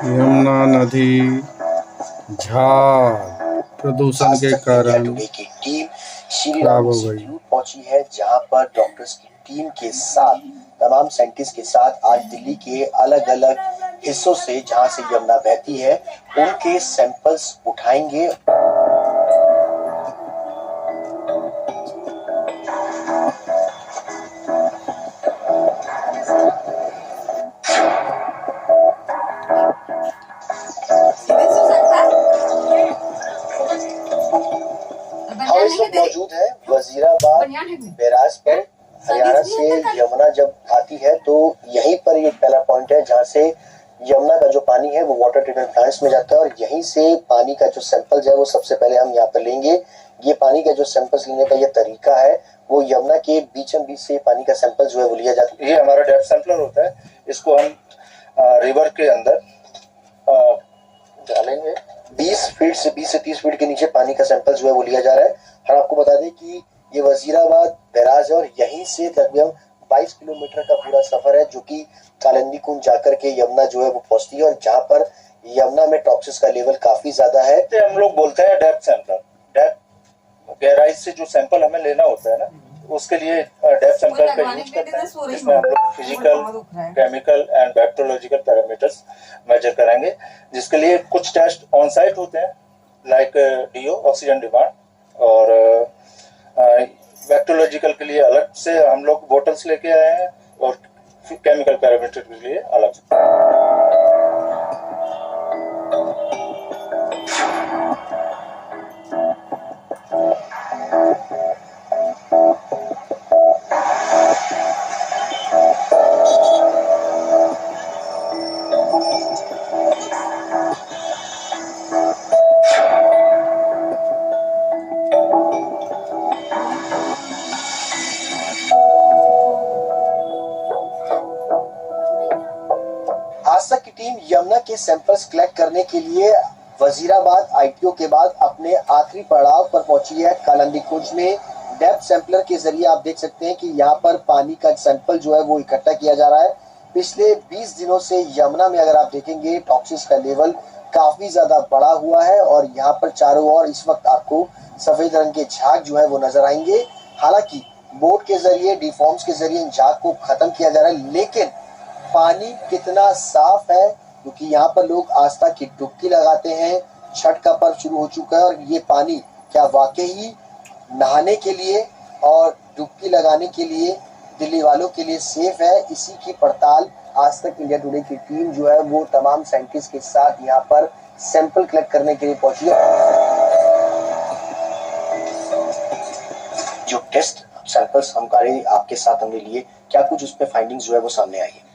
यमुना नदी झाग प्रदूषण के कारण की टीम श्री खराब राम हो गई। इंस्टीट्यूट पहुंची है, जहां पर डॉक्टर्स की टीम के साथ तमाम साइंटिस्ट के साथ आज दिल्ली के अलग अलग हिस्सों से, जहां से यमुना बहती है, उनके सैंपल्स उठाएंगे। हम इस वक्त मौजूद है वजीराबाद बैराज पर। हरियाणा से यमुना जब आती है तो यहीं पर ये पहला पॉइंट है जहाँ से यमुना का जो पानी है वो वाटर ट्रीटमेंट प्लांट्स में जाता है, और यहीं से पानी का जो सैंपल्स है वो सबसे पहले हम यहाँ पर लेंगे। ये पानी का जो सैंपल्स लेने का ये तरीका है, वो यमुना के बीचों बीच से पानी का सैंपल जो है वो लिया जाता है। ये हमारा डेप्थ सैंपलर होता है, इसको हम रिवर के अंदर डालेंगे। 20 फीट से 20 से 30 फीट के नीचे पानी का सैंपल जो है वो लिया जा रहा है। हम आपको बता दें कि ये वजीराबाद बैराज है, और यहीं से लगभग 22 किलोमीटर का पूरा सफर है, जो कि कालिंदी कुंज जाकर के यमुना जो है वो पहुंचती है, और जहां पर यमुना में टॉक्सिस का लेवल काफी ज्यादा है। हम लोग बोलते हैं डेप्थ सैंपलर। डेप्थ गहराई से जो सैंपल हमें लेना होता है ना, उसके लिए डेप्थ सैंपलर का यूज करते हैं। इसमें हम लोग physical, chemical and bacteriological parameters measure करेंगे, जिसके लिए कुछ टेस्ट ऑन साइट होते हैं, लाइक डीओ ऑक्सीजन डिमांड, और बैक्टीरियोलॉजिकल के लिए अलग से हम लोग बोटल्स लेके आए हैं, और केमिकल पैरामीटर के लिए अलग से। आज तक की टीम यमुना के सैंपल्स कलेक्ट करने के लिए वजीराबाद आईटीओ के बाद अपने आखिरी पड़ाव पर पहुंची है कालिंदी कुंज में। डेप्थ सैंपलर के जरिए आप देख सकते हैं कि यहाँ पर पानी का सैंपल जो है वो इकट्ठा किया जा रहा है। पिछले 20 दिनों से यमुना में अगर आप देखेंगे टॉक्सिस का लेवल काफी ज्यादा बढ़ा हुआ है, और यहाँ पर चारों ओर इस वक्त आपको सफेद रंग के झाग जो है वो नजर आएंगे। हालांकि बोट के जरिए, डिफॉर्म्स के जरिए इन झाग को खत्म किया जा रहा है, लेकिन पानी कितना साफ है, क्योंकि यहाँ पर लोग आस्था की डुबकी लगाते हैं। छठ का पर्व शुरू हो चुका है, और ये पानी क्या वाकई नहाने के लिए और डुबकी लगाने के लिए दिल्ली वालों के लिए सेफ है? इसी की पड़ताल आज तक इंडिया टुडे की टीम जो है वो तमाम साइंटिस्ट के साथ यहाँ पर सैंपल कलेक्ट करने के लिए पहुंची है। जो टेस्ट सैंपल्स हमारे आपके साथ हमने लिए, क्या कुछ उस पर फाइंडिंग्स जो है वो सामने आई है?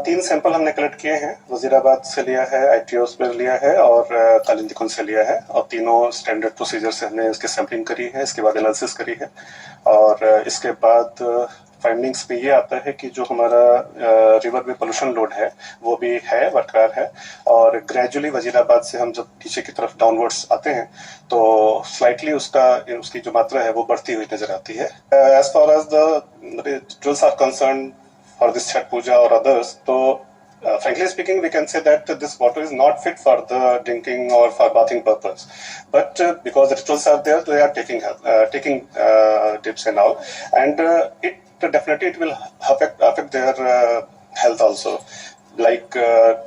3 सैंपल हमने कलेक्ट किए हैं। वजीराबाद से लिया है, आईटीओ से लिया है, और कालिंदी कुंज से लिया है, और तीनों स्टैंडर्ड प्रोसीजर से हमने इसकी सैंपलिंग करी है। इसके बाद एनालिसिस करी है, और इसके बाद फाइंडिंग्स में ये आता है कि जो हमारा रिवर में पोल्यूशन लोड है वो भी है, बरकरार है, और ग्रेजुअली वजीराबाद से हम जब नीचे की तरफ डाउनवर्ड्स आते हैं तो स्लाइटली उसकी जो मात्रा है वो बढ़ती हुई नजर आती है। As far as the rituals are concern for this Chhat Puja or others, so frankly speaking, we can say that this water is not fit for the drinking or for bathing purpose. But because the rituals are there, they are taking dips and all, and it definitely it will affect their health also. Like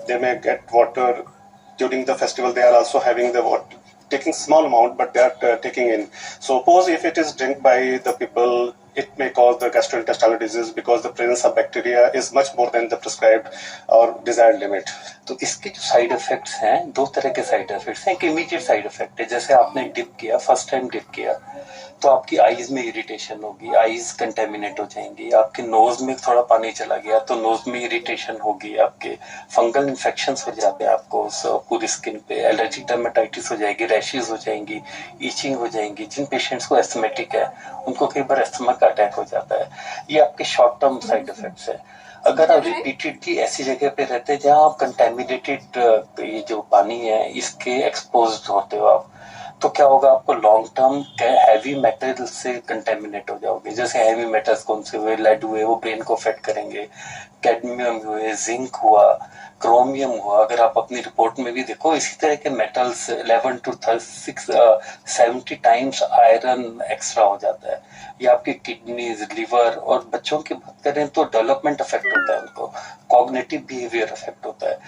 they may get water during the festival. They are also having the water, taking small amount, but they are taking in. Suppose if it is drink by the people, it may cause the gastrointestinal disease because the presence of bacteria is much more than the prescribed or desired limit. तो इसके जो side effects हैं, 2 तरह के side effects हैं। एक immediate side effect है, जैसे आपने डिप किया, फर्स्ट टाइम डिप किया तो आपकी आईज में इरिटेशन होगी, आईज कंटेमिनेट हो जाएंगी, आपके नोज में थोड़ा पानी चला गया तो नोज में इरिटेशन होगी, आपके फंगल इन्फेक्शंस हो जाते हैं, आपको पूरी स्किन पे एलर्जिक डर्मेटाइटिस हो जाएगी, रैशेज हो जाएंगी, ईचिंग हो जाएंगी। जिन पेशेंट्स को एस्थमेटिक है उनको कई बार एस्थमा का अटैक हो जाता है। ये आपके शॉर्ट टर्म साइड इफेक्ट्स है। अगर आप रिपीटेडली ऐसी जगह पे रहते हैं जहाँ आप कंटेमिनेटेड ये जो पानी है इसके एक्सपोज्ड होते हो आप, तो क्या होगा, आपको लॉन्ग टर्म हैवी मेटल से कंटेमिनेट हो जाओगे। जैसे हैवी मेटल्स कौन से हुए, लेड हुए, वो ब्रेन को अफेक्ट करेंगे, कैडमियम हुए, जिंक हुआ, क्रोमियम हुआ, अगर आप अपनी रिपोर्ट में भी देखो इसी तरह के metals 11 to 70 times iron extra हो जाता है। ये आपकी किडनीज, लिवर, और बच्चों की बात करें तो डेवलपमेंट अफेक्ट होता है, उनको कॉग्निटिव बिहेवियर अफेक्ट होता है।